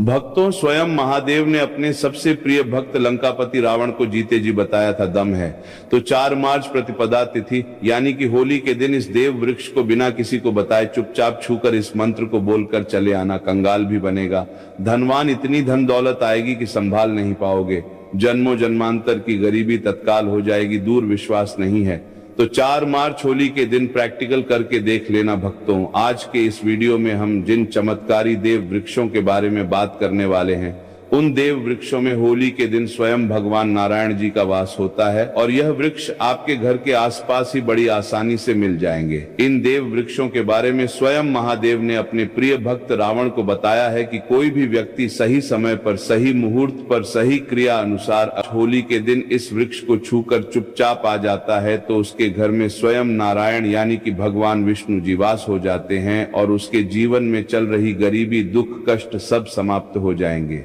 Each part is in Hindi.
भक्तों, स्वयं महादेव ने अपने सबसे प्रिय भक्त लंकापति रावण को जीते जी बताया था दम है। तो 4 मार्च प्रतिपदा तिथि यानी कि होली के दिन इस देव वृक्ष को बिना किसी को बताए चुपचाप छूकर इस मंत्र को बोलकर चले आना। कंगाल भी बनेगा, धनवान इतनी धन दौलत आएगी कि संभाल नहीं पाओगे। जन्मों जन्मांतर की गरीबी तत्काल हो जाएगी, दूर विश्वास नहीं है। तो 4 मार्च होली के दिन प्रैक्टिकल करके देख लेना भक्तों। आज के इस वीडियो में हम जिन चमत्कारी देव वृक्षों के बारे में बात करने वाले हैं, उन देव वृक्षों में होली के दिन स्वयं भगवान नारायण जी का वास होता है और यह वृक्ष आपके घर के आसपास ही बड़ी आसानी से मिल जाएंगे। इन देव वृक्षों के बारे में स्वयं महादेव ने अपने प्रिय भक्त रावण को बताया है कि कोई भी व्यक्ति सही समय पर, सही मुहूर्त पर, सही क्रिया अनुसार होली के दिन इस वृक्ष को छूकर चुपचाप आ जाता है तो उसके घर में स्वयं नारायण यानी कि भगवान विष्णु जी वास हो जाते हैं और उसके जीवन में चल रही गरीबी, दुख, कष्ट सब समाप्त हो जाएंगे।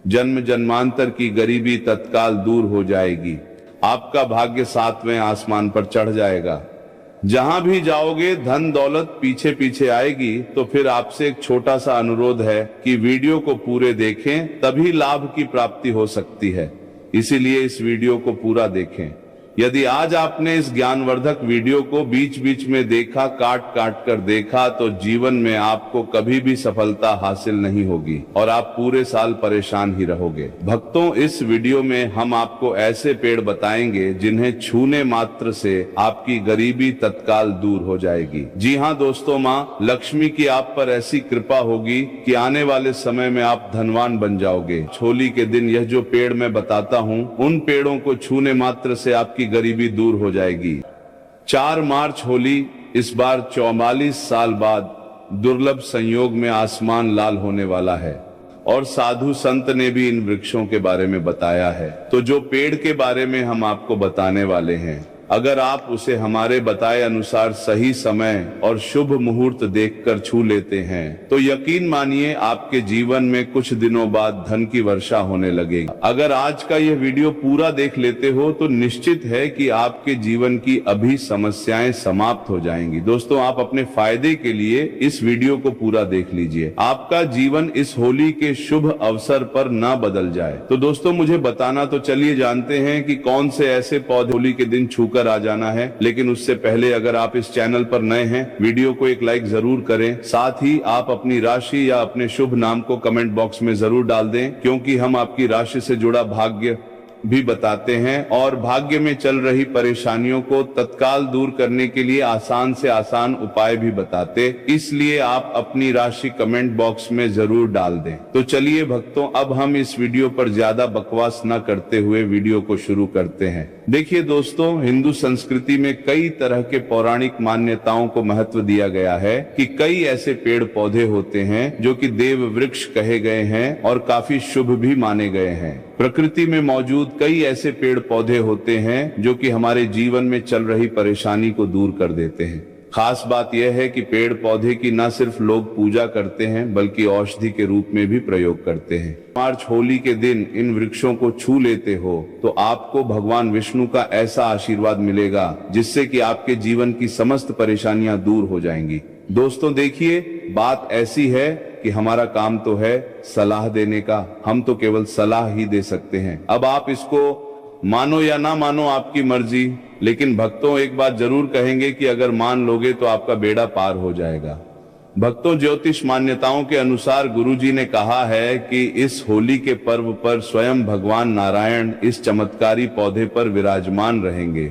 जन्म जन्मांतर की गरीबी तत्काल दूर हो जाएगी। आपका भाग्य 7वें आसमान पर चढ़ जाएगा। जहां भी जाओगे धन दौलत पीछे पीछे आएगी। तो फिर आपसे एक छोटा सा अनुरोध है कि वीडियो को पूरे देखें, तभी लाभ की प्राप्ति हो सकती है। इसीलिए इस वीडियो को पूरा देखें। यदि आज आपने इस ज्ञानवर्धक वीडियो को बीच बीच में देखा, काट काट कर देखा, तो जीवन में आपको कभी भी सफलता हासिल नहीं होगी और आप पूरे साल परेशान ही रहोगे। भक्तों, इस वीडियो में हम आपको ऐसे पेड़ बताएंगे जिन्हें छूने मात्र से आपकी गरीबी तत्काल दूर हो जाएगी। जी हाँ दोस्तों, माँ लक्ष्मी की आप पर ऐसी कृपा होगी कि आने वाले समय में आप धनवान बन जाओगे। होली के दिन यह जो पेड़ मैं बताता हूँ, उन पेड़ों को छूने मात्र से आपकी गरीबी दूर हो जाएगी। 4 मार्च होली, इस बार 44 साल बाद दुर्लभ संयोग में आसमान लाल होने वाला है और साधु संत ने भी इन वृक्षों के बारे में बताया है। तो जो पेड़ के बारे में हम आपको बताने वाले हैं, अगर आप उसे हमारे बताए अनुसार सही समय और शुभ मुहूर्त देखकर छू लेते हैं तो यकीन मानिए आपके जीवन में कुछ दिनों बाद धन की वर्षा होने लगेगी। अगर आज का यह वीडियो पूरा देख लेते हो तो निश्चित है कि आपके जीवन की अभी समस्याएं समाप्त हो जाएंगी। दोस्तों, आप अपने फायदे के लिए इस वीडियो को पूरा देख लीजिए, आपका जीवन इस होली के शुभ अवसर पर न बदल जाए। तो दोस्तों, मुझे बताना तो चलिए जानते हैं कि कौन से ऐसे पौधे होली के दिन छू आ जाना है। लेकिन उससे पहले अगर आप इस चैनल पर नए हैं, वीडियो को एक लाइक जरूर करें। साथ ही आप अपनी राशि या अपने शुभ नाम को कमेंट बॉक्स में जरूर डाल दें, क्योंकि हम आपकी राशि से जुड़ा भाग्य भी बताते हैं और भाग्य में चल रही परेशानियों को तत्काल दूर करने के लिए आसान से आसान उपाय भी बताते। इसलिए आप अपनी राशि कमेंट बॉक्स में जरूर डाल दें। तो चलिए भक्तों, अब हम इस वीडियो पर ज्यादा बकवास न करते हुए वीडियो को शुरू करते हैं। देखिए दोस्तों, हिंदू संस्कृति में कई तरह के पौराणिक मान्यताओं को महत्व दिया गया है कि कई ऐसे पेड़ पौधे होते हैं जो कि देव वृक्ष कहे गए हैं और काफी शुभ भी माने गए हैं। प्रकृति में मौजूद कई ऐसे पेड़ पौधे होते हैं जो कि हमारे जीवन में चल रही परेशानी को दूर कर देते हैं। खास बात यह है कि पेड़ पौधे की न सिर्फ लोग पूजा करते हैं बल्कि औषधि के रूप में भी प्रयोग करते हैं। मार्च होली के दिन इन वृक्षों को छू लेते हो तो आपको भगवान विष्णु का ऐसा आशीर्वाद मिलेगा जिससे कि आपके जीवन की समस्त परेशानियां दूर हो जाएंगी। दोस्तों देखिए, बात ऐसी है कि हमारा काम तो है सलाह देने का, हम तो केवल सलाह ही दे सकते हैं। अब आप इसको मानो या ना मानो, आपकी मर्जी। लेकिन भक्तों, एक बात जरूर कहेंगे कि अगर मान लोगे तो आपका बेड़ा पार हो जाएगा। भक्तों, ज्योतिष मान्यताओं के अनुसार गुरुजी ने कहा है कि इस होली के पर्व पर स्वयं भगवान नारायण इस चमत्कारी पौधे पर विराजमान रहेंगे,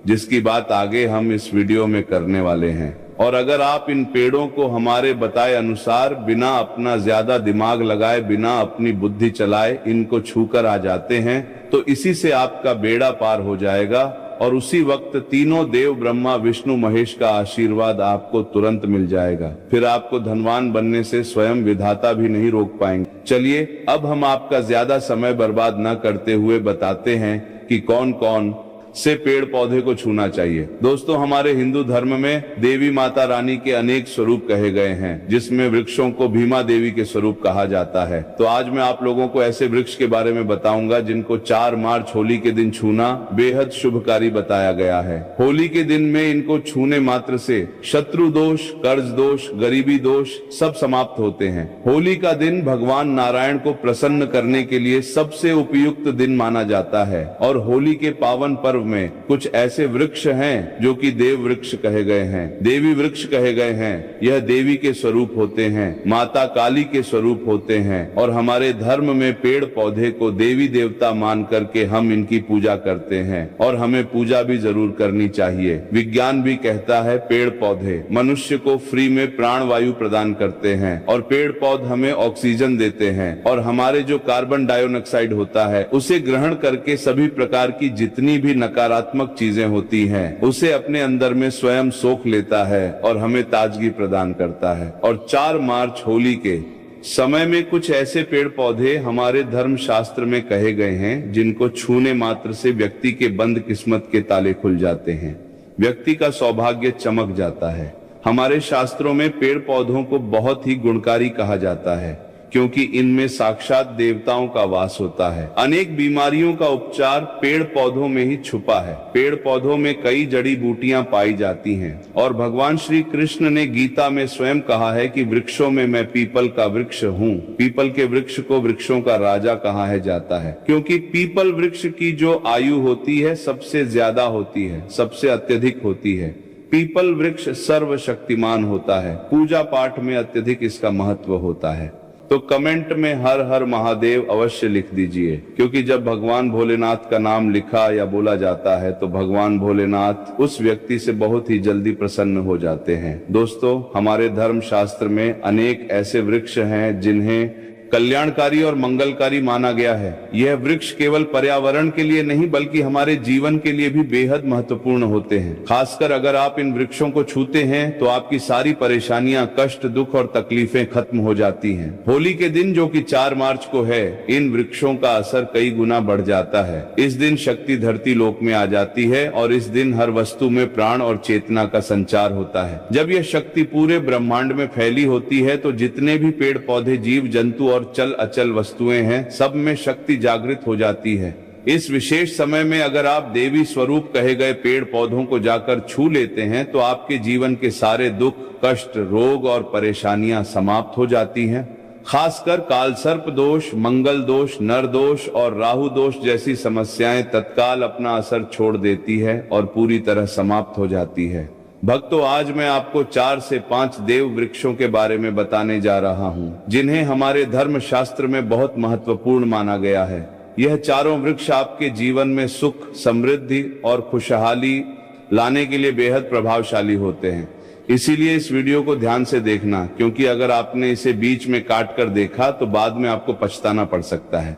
जिसकी बात आगे हम इस वीडियो में करने वाले हैं। और अगर आप इन पेड़ों को हमारे बताए अनुसार बिना अपना ज्यादा दिमाग लगाए, बिना अपनी बुद्धि चलाए इनको छूकर आ जाते हैं तो इसी से आपका बेड़ा पार हो जाएगा और उसी वक्त तीनों देव ब्रह्मा विष्णु महेश का आशीर्वाद आपको तुरंत मिल जाएगा। फिर आपको धनवान बनने से स्वयं विधाता भी नहीं रोक पाएंगे। चलिए अब हम आपका ज्यादा समय बर्बाद न करते हुए बताते हैं कि कौन कौन से पेड़ पौधे को छूना चाहिए। दोस्तों, हमारे हिंदू धर्म में देवी माता रानी के अनेक स्वरूप कहे गए हैं, जिसमें वृक्षों को भीमा देवी के स्वरूप कहा जाता है। तो आज मैं आप लोगों को ऐसे वृक्ष के बारे में बताऊंगा जिनको 4 मार्च होली के दिन छूना बेहद शुभकारी बताया गया है। होली के दिन में इनको छूने मात्र से शत्रु दोष, कर्ज दोष, गरीबी दोष सब समाप्त होते हैं। होली का दिन भगवान नारायण को प्रसन्न करने के लिए सबसे उपयुक्त दिन माना जाता है और होली के पावन पर्व में कुछ ऐसे वृक्ष हैं जो कि देव वृक्ष कहे गए हैं, देवी वृक्ष कहे गए हैं। यह देवी के स्वरूप होते हैं, माता काली के स्वरूप होते हैं और हमारे धर्म में पेड़ पौधे को देवी देवता मान करके हम इनकी पूजा करते हैं और हमें पूजा भी जरूर करनी चाहिए। विज्ञान भी कहता है पेड़ पौधे मनुष्य को फ्री में प्राण वायु प्रदान करते हैं और पेड़ पौधे हमें ऑक्सीजन देते हैं और हमारे जो कार्बन डाइऑक्साइड होता है उसे ग्रहण करके सभी प्रकार की जितनी भी नकारात्मक चीजें होती हैं उसे अपने अंदर में स्वयं सोख लेता है और हमें ताजगी प्रदान करता है। और 4 मार्च होली के समय में कुछ ऐसे पेड़ पौधे हमारे धर्म शास्त्र में कहे गए हैं जिनको छूने मात्र से व्यक्ति के बंद किस्मत के ताले खुल जाते हैं, व्यक्ति का सौभाग्य चमक जाता है। हमारे शास्त्रों में पेड़ पौधों को बहुत ही गुणकारी कहा जाता है क्योंकि इनमें साक्षात देवताओं का वास होता है। अनेक बीमारियों का उपचार पेड़ पौधों में ही छुपा है। पेड़ पौधों में कई जड़ी बूटियां पाई जाती हैं और भगवान श्री कृष्ण ने गीता में स्वयं कहा है कि वृक्षों में मैं पीपल का वृक्ष हूँ। पीपल के वृक्ष को वृक्षों का राजा कहा है जाता है क्योंकि पीपल वृक्ष की जो आयु होती है सबसे ज्यादा होती है, सबसे अत्यधिक होती है। पीपल वृक्ष सर्वशक्तिमान होता है, पूजा पाठ में अत्यधिक इसका महत्व होता है। तो कमेंट में हर हर महादेव अवश्य लिख दीजिए क्योंकि जब भगवान भोलेनाथ का नाम लिखा या बोला जाता है तो भगवान भोलेनाथ उस व्यक्ति से बहुत ही जल्दी प्रसन्न हो जाते हैं। दोस्तों, हमारे धर्म शास्त्र में अनेक ऐसे वृक्ष हैं जिन्हें कल्याणकारी और मंगलकारी माना गया है। यह वृक्ष केवल पर्यावरण के लिए नहीं बल्कि हमारे जीवन के लिए भी बेहद महत्वपूर्ण होते हैं। खासकर अगर आप इन वृक्षों को छूते हैं तो आपकी सारी परेशानियां, कष्ट, दुख और तकलीफें खत्म हो जाती हैं। होली के दिन जो कि 4 मार्च को है, इन वृक्षों का असर कई गुना बढ़ जाता है। इस दिन शक्ति धरती लोक में आ जाती है और इस दिन हर वस्तु में प्राण और चेतना का संचार होता है। जब यह शक्ति पूरे ब्रह्मांड में फैली होती है तो जितने भी पेड़ पौधे, जीव जंतु और चल अचल वस्तुएं हैं, सब में शक्ति जागृत हो जाती है। इस विशेष समय में अगर आप देवी स्वरूप कहे गए पेड़ पौधों को जाकर छू लेते हैं तो आपके जीवन के सारे दुख, कष्ट, रोग और परेशानियां समाप्त हो जाती हैं। खासकर काल सर्प दोष, मंगल दोष, नर दोष और राहु दोष जैसी समस्याएं तत्काल अपना असर छोड़ देती है और पूरी तरह समाप्त हो जाती है। भक्तों, आज मैं आपको 4 से 5 देव वृक्षों के बारे में बताने जा रहा हूं जिन्हें हमारे धर्म शास्त्र में बहुत महत्वपूर्ण माना गया है। यह चारों वृक्ष आपके जीवन में सुख, समृद्धि और खुशहाली लाने के लिए बेहद प्रभावशाली होते हैं। इसीलिए इस वीडियो को ध्यान से देखना क्योंकि अगर आपने इसे बीच में काट कर देखा तो बाद में आपको पछताना पड़ सकता है।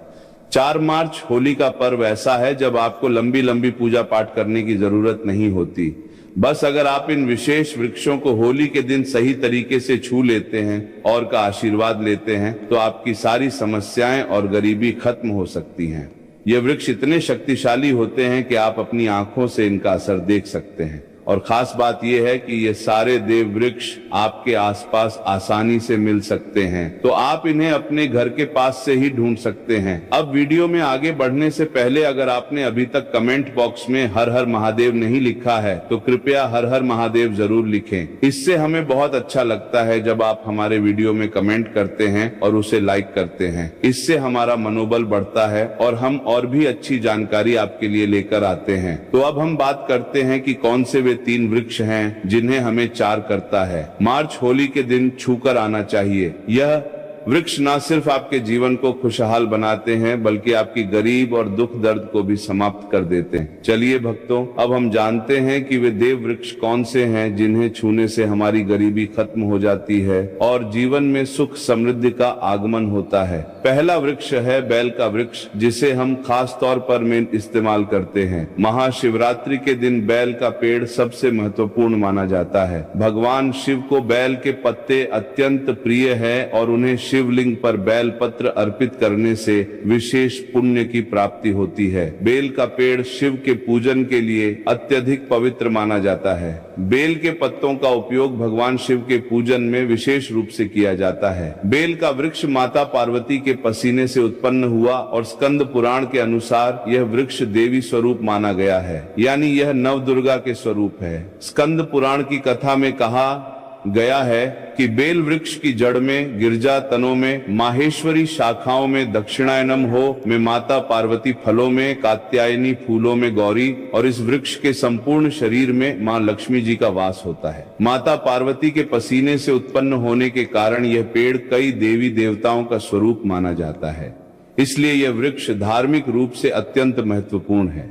4 मार्च होली का पर्व ऐसा है जब आपको लंबी लंबी पूजा पाठ करने की जरूरत नहीं होती। बस अगर आप इन विशेष वृक्षों को होली के दिन सही तरीके से छू लेते हैं और का आशीर्वाद लेते हैं तो आपकी सारी समस्याएं और गरीबी खत्म हो सकती हैं। ये वृक्ष इतने शक्तिशाली होते हैं कि आप अपनी आंखों से इनका असर देख सकते हैं और खास बात यह है कि ये सारे देव वृक्ष आपके आसपास आसानी से मिल सकते हैं, तो आप इन्हें अपने घर के पास से ही ढूंढ सकते हैं। अब वीडियो में आगे बढ़ने से पहले अगर आपने अभी तक कमेंट बॉक्स में हर हर महादेव नहीं लिखा है तो कृपया हर हर महादेव जरूर लिखें। इससे हमें बहुत अच्छा लगता है जब आप हमारे वीडियो में कमेंट करते हैं और उसे लाइक करते हैं। इससे हमारा मनोबल बढ़ता है और हम और भी अच्छी जानकारी आपके लिए लेकर आते हैं। तो अब हम बात करते हैं कि कौन से वे 3 वृक्ष हैं जिन्हें हमें 4 करता है। मार्च होली के दिन छूकर आना चाहिए। यह वृक्ष न सिर्फ आपके जीवन को खुशहाल बनाते हैं बल्कि आपकी गरीब और दुख दर्द को भी समाप्त कर देते हैं। चलिए भक्तों, अब हम जानते हैं कि वे देव वृक्ष कौन से हैं जिन्हें छूने से हमारी गरीबी खत्म हो जाती है और जीवन में सुख समृद्धि का आगमन होता है। पहला वृक्ष है बैल का वृक्ष, जिसे हम खास तौर पर में इस्तेमाल करते हैं। महाशिवरात्रि के दिन बैल का पेड़ सबसे महत्वपूर्ण माना जाता है। भगवान शिव को बैल के पत्ते अत्यंत प्रिय है और उन्हें शिवलिंग पर बेल पत्र अर्पित करने से विशेष पुण्य की प्राप्ति होती है। बेल का पेड़ शिव के पूजन के लिए अत्यधिक पवित्र माना जाता है। बेल के पत्तों का उपयोग भगवान शिव के पूजन में विशेष रूप से किया जाता है। बेल का वृक्ष माता पार्वती के पसीने से उत्पन्न हुआ और स्कंद पुराण के अनुसार यह वृक्ष देवी स्वरूप माना गया है, यानी यह नवदुर्गा के स्वरूप है। स्कंद पुराण की कथा में कहा गया है कि बेल वृक्ष की जड़ में, गिरजा तनों में, माहेश्वरी शाखाओं में, दक्षिणायनम हो में माता पार्वती, फलों में कात्यायनी, फूलों में गौरी और इस वृक्ष के संपूर्ण शरीर में मां लक्ष्मी जी का वास होता है। माता पार्वती के पसीने से उत्पन्न होने के कारण यह पेड़ कई देवी देवताओं का स्वरूप माना जाता है, इसलिए यह वृक्ष धार्मिक रूप से अत्यंत महत्वपूर्ण है।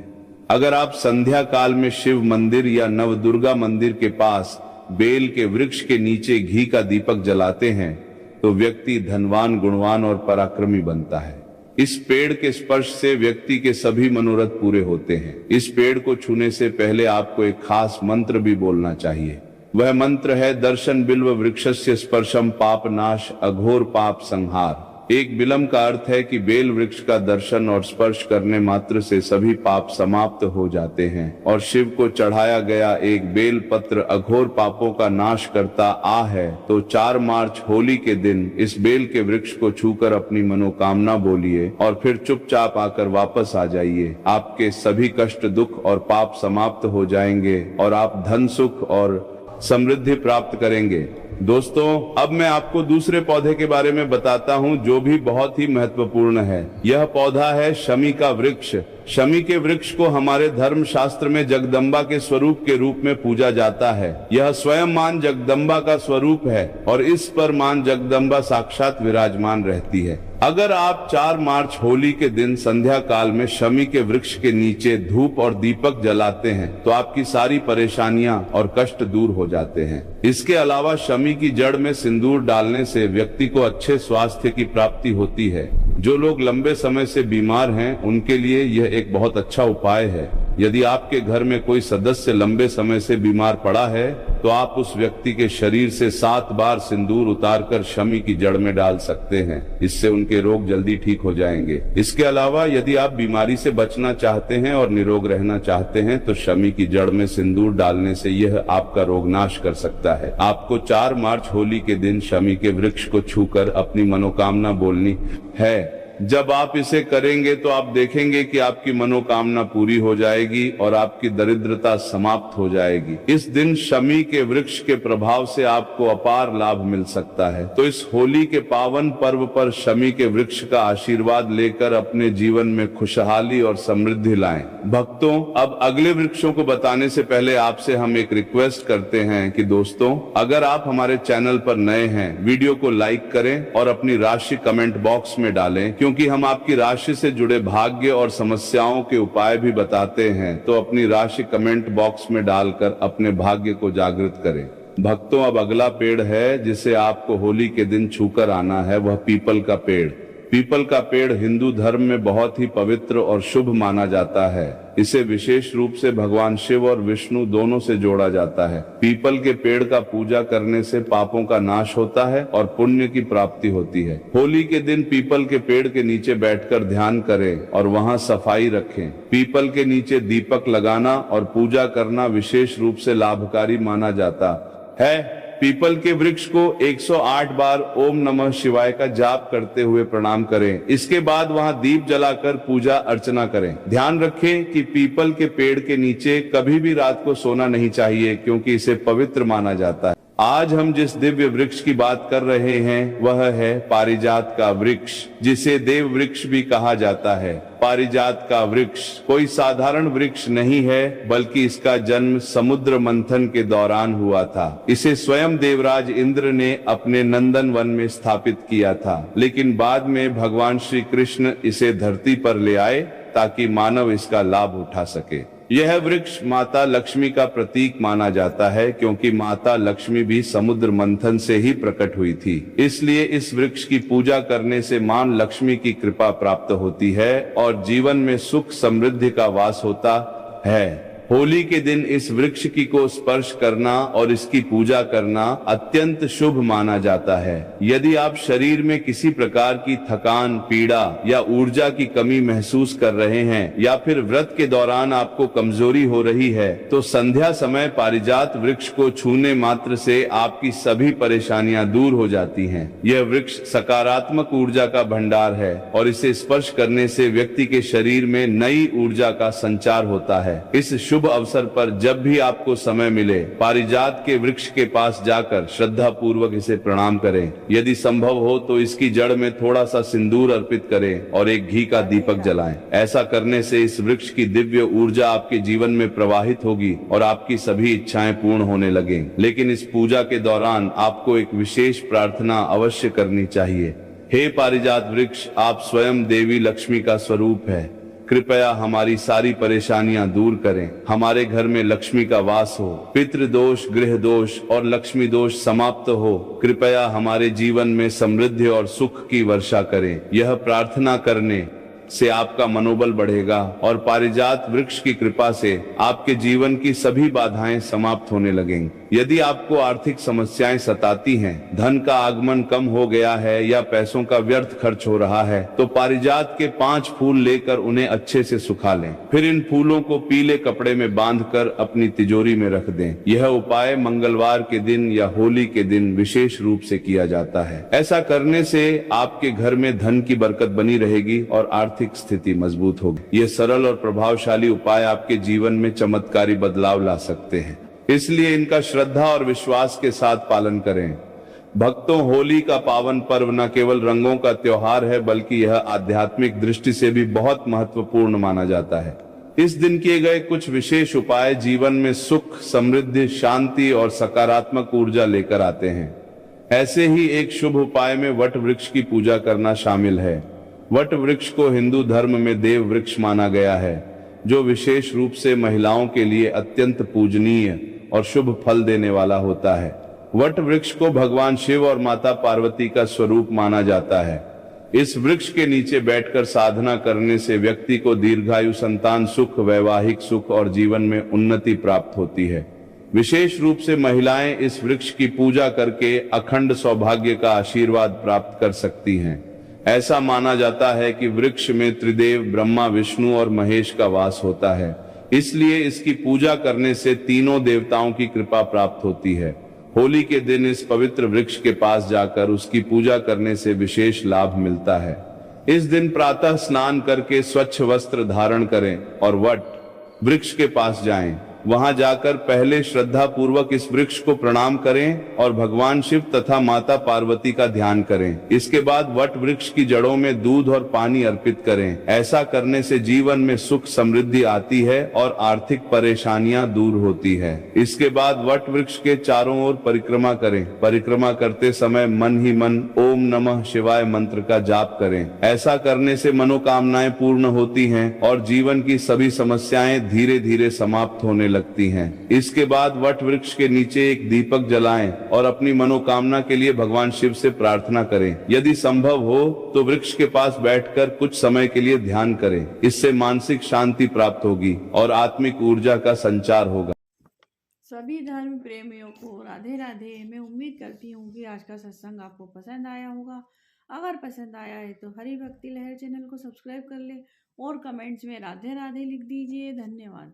अगर आप संध्या काल में शिव मंदिर या नवदुर्गा मंदिर के पास बेल के वृक्ष के नीचे घी का दीपक जलाते हैं तो व्यक्ति धनवान, गुणवान और पराक्रमी बनता है। इस पेड़ के स्पर्श से व्यक्ति के सभी मनोरथ पूरे होते हैं। इस पेड़ को छूने से पहले आपको एक खास मंत्र भी बोलना चाहिए। वह मंत्र है दर्शन बिल्व वृक्षस्य स्पर्शम पाप नाश अघोर पाप संहार। एक बिलम का अर्थ है कि बेल वृक्ष का दर्शन और स्पर्श करने मात्र से सभी पाप समाप्त हो जाते हैं और शिव को चढ़ाया गया एक बेल पत्र अघोर पापों का नाश करता आ है। तो 4 मार्च होली के दिन इस बेल के वृक्ष को छूकर अपनी मनोकामना बोलिए और फिर चुपचाप आकर वापस आ जाइए। आपके सभी कष्ट, दुख और पाप समाप्त हो जाएंगे और आप धन, सुख और समृद्धि प्राप्त करेंगे। दोस्तों, अब मैं आपको दूसरे पौधे के बारे में बताता हूं जो भी बहुत ही महत्वपूर्ण है। यह पौधा है शमी का वृक्ष। शमी के वृक्ष को हमारे धर्म शास्त्र में जगदम्बा के स्वरूप के रूप में पूजा जाता है। यह स्वयं मां जगदम्बा का स्वरूप है और इस पर मां जगदम्बा साक्षात विराजमान रहती है। अगर आप 4 मार्च होली के दिन संध्या काल में शमी के वृक्ष के नीचे धूप और दीपक जलाते हैं तो आपकी सारी परेशानियां और कष्ट दूर हो जाते हैं। इसके अलावा शमी की जड़ में सिंदूर डालने से व्यक्ति को अच्छे स्वास्थ्य की प्राप्ति होती है। जो लोग लंबे समय से बीमार हैं उनके लिए यह एक बहुत अच्छा उपाय है। यदि आपके घर में कोई सदस्य लंबे समय से बीमार पड़ा है तो आप उस व्यक्ति के शरीर से 7 बार सिंदूर उतारकर शमी की जड़ में डाल सकते हैं। इससे उनके रोग जल्दी ठीक हो जाएंगे। इसके अलावा यदि आप बीमारी से बचना चाहते हैं और निरोग रहना चाहते हैं तो शमी की जड़ में सिंदूर डालने से यह आपका रोग नाश कर सकता है। आपको 4 मार्च होली के दिन शमी के वृक्ष को छूकर अपनी मनोकामना बोलनी है। जब आप इसे करेंगे तो आप देखेंगे कि आपकी मनोकामना पूरी हो जाएगी और आपकी दरिद्रता समाप्त हो जाएगी। इस दिन शमी के वृक्ष के प्रभाव से आपको अपार लाभ मिल सकता है। तो इस होली के पावन पर्व पर शमी के वृक्ष का आशीर्वाद लेकर अपने जीवन में खुशहाली और समृद्धि लाएं। भक्तों, अब अगले वृक्षों को बताने से पहले आपसे हम एक रिक्वेस्ट करते हैं कि दोस्तों, अगर आप हमारे चैनल पर नए हैं, वीडियो को लाइक करें और अपनी राशि कमेंट बॉक्स में डालें, क्योंकि हम आपकी राशि से जुड़े भाग्य और समस्याओं के उपाय भी बताते हैं। तो अपनी राशि कमेंट बॉक्स में डालकर अपने भाग्य को जागृत करें। भक्तों, अब अगला पेड़ है जिसे आपको होली के दिन छूकर आना है, वह पीपल का पेड़। पीपल का पेड़ हिंदू धर्म में बहुत ही पवित्र और शुभ माना जाता है। इसे विशेष रूप से भगवान शिव और विष्णु दोनों से जोड़ा जाता है। पीपल के पेड़ का पूजा करने से पापों का नाश होता है और पुण्य की प्राप्ति होती है। होली के दिन पीपल के पेड़ के नीचे बैठकर ध्यान करें और वहां सफाई रखें। पीपल के नीचे दीपक लगाना और पूजा करना विशेष रूप से लाभकारी माना जाता है। पीपल के वृक्ष को 108 बार ओम नमः शिवाय का जाप करते हुए प्रणाम करें। इसके बाद वहां दीप जलाकर पूजा अर्चना करें। ध्यान रखें कि पीपल के पेड़ के नीचे कभी भी रात को सोना नहीं चाहिए, क्योंकि इसे पवित्र माना जाता है। आज हम जिस दिव्य वृक्ष की बात कर रहे हैं वह है पारिजात का वृक्ष, जिसे देव वृक्ष भी कहा जाता है। पारिजात का वृक्ष कोई साधारण वृक्ष नहीं है, बल्कि इसका जन्म समुद्र मंथन के दौरान हुआ था। इसे स्वयं देवराज इंद्र ने अपने नंदन वन में स्थापित किया था, लेकिन बाद में भगवान श्री कृष्ण इसे धरती पर ले आए ताकि मानव इसका लाभ उठा सके। यह वृक्ष माता लक्ष्मी का प्रतीक माना जाता है, क्योंकि माता लक्ष्मी भी समुद्र मंथन से ही प्रकट हुई थी। इसलिए इस वृक्ष की पूजा करने से मां लक्ष्मी की कृपा प्राप्त होती है और जीवन में सुख समृद्धि का वास होता है। होली के दिन इस वृक्ष की को स्पर्श करना और इसकी पूजा करना अत्यंत शुभ माना जाता है। यदि आप शरीर में किसी प्रकार की थकान, पीड़ा या ऊर्जा की कमी महसूस कर रहे हैं या फिर व्रत के दौरान आपको कमजोरी हो रही है, तो संध्या समय पारिजात वृक्ष को छूने मात्र से आपकी सभी परेशानियां दूर हो जाती हैं। यह वृक्ष सकारात्मक ऊर्जा का भंडार है और इसे स्पर्श करने से व्यक्ति के शरीर में नई ऊर्जा का संचार होता है। इस शुभ अवसर पर जब भी आपको समय मिले, पारिजात के वृक्ष के पास जाकर श्रद्धा पूर्वक इसे प्रणाम करें। यदि संभव हो तो इसकी जड़ में थोड़ा सा सिंदूर अर्पित करें और एक घी का दीपक जलाएं। ऐसा करने से इस वृक्ष की दिव्य ऊर्जा आपके जीवन में प्रवाहित होगी और आपकी सभी इच्छाएं पूर्ण होने लगेंगी। लेकिन इस पूजा के दौरान आपको एक विशेष प्रार्थना अवश्य करनी चाहिए। हे पारिजात वृक्ष, आप स्वयं देवी लक्ष्मी का स्वरूप है। कृपया हमारी सारी परेशानियां दूर करें। हमारे घर में लक्ष्मी का वास हो, पितृदोष, गृह दोष और लक्ष्मी दोष समाप्त हो। कृपया हमारे जीवन में समृद्धि और सुख की वर्षा करें। यह प्रार्थना करने से आपका मनोबल बढ़ेगा और पारिजात वृक्ष की कृपा से आपके जीवन की सभी बाधाएं समाप्त होने लगेंगी। यदि आपको आर्थिक समस्याएं सताती हैं, धन का आगमन कम हो गया है या पैसों का व्यर्थ खर्च हो रहा है, तो पारिजात के 5 फूल लेकर उन्हें अच्छे से सुखा लें। फिर इन फूलों को पीले कपड़े में बांधकर अपनी तिजोरी में रख दें। यह उपाय मंगलवार के दिन या होली के दिन विशेष रूप से किया जाता है। ऐसा करने से आपके घर में धन की बरकत बनी रहेगी और आर्थिक स्थिति मजबूत होगी। ये सरल और प्रभावशाली उपाय आपके जीवन में चमत्कारी बदलाव ला सकते हैं, इसलिए इनका श्रद्धा और विश्वास के साथ पालन करें। भक्तों, होली का पावन पर्व न केवल रंगों का त्योहार है, बल्कि यह आध्यात्मिक दृष्टि से भी बहुत महत्वपूर्ण माना जाता है। इस दिन किए गए कुछ विशेष उपाय जीवन में सुख, समृद्धि, शांति और सकारात्मक ऊर्जा लेकर आते हैं। ऐसे ही एक शुभ उपाय में वट वृक्ष की पूजा करना शामिल है। वट वृक्ष को हिंदू धर्म में देव वृक्ष माना गया है, जो विशेष रूप से महिलाओं के लिए अत्यंत पूजनीय और शुभ फल देने वाला होता है। वट वृक्ष को भगवान शिव और माता पार्वती का स्वरूप माना जाता है। इस वृक्ष के नीचे बैठकर साधना करने से व्यक्ति को दीर्घायु, संतान सुख, वैवाहिक सुख और जीवन में उन्नति प्राप्त होती है। विशेष रूप से महिलाएं इस वृक्ष की पूजा करके अखंड सौभाग्य का आशीर्वाद प्राप्त कर सकती हैं। ऐसा माना जाता है कि वृक्ष में त्रिदेव ब्रह्मा, विष्णु और महेश का वास होता है, इसलिए इसकी पूजा करने से तीनों देवताओं की कृपा प्राप्त होती है। होली के दिन इस पवित्र वृक्ष के पास जाकर उसकी पूजा करने से विशेष लाभ मिलता है। इस दिन प्रातः स्नान करके स्वच्छ वस्त्र धारण करें और वट वृक्ष के पास जाएं। वहां जाकर पहले श्रद्धा पूर्वक इस वृक्ष को प्रणाम करें और भगवान शिव तथा माता पार्वती का ध्यान करें। इसके बाद वट वृक्ष की जड़ों में दूध और पानी अर्पित करें। ऐसा करने से जीवन में सुख, समृद्धि आती है और आर्थिक परेशानियां दूर होती है। इसके बाद वट वृक्ष के चारों ओर परिक्रमा करें। परिक्रमा करते समय मन ही मन ओम नमः शिवाय मंत्र का जाप करें। ऐसा करने से मनोकामनाएं पूर्ण होती हैं और जीवन की सभी समस्याएं धीरे धीरे समाप्त होने लगती हैं। इसके बाद वट वृक्ष के नीचे एक दीपक जलाएं और अपनी मनोकामना के लिए भगवान शिव से प्रार्थना करें। यदि संभव हो तो वृक्ष के पास बैठकर कुछ समय के लिए ध्यान करें। इससे मानसिक शांति प्राप्त होगी और आत्मिक ऊर्जा का संचार होगा। सभी धर्म प्रेमियों को राधे राधे। मैं उम्मीद करती हूँ कि आज का सत्संग आपको पसंद आया होगा। अगर पसंद आया है तो हरि भक्ति लहर चैनल को सब्सक्राइब कर ले और कमेंट्स में राधे राधे लिख दीजिए। धन्यवाद।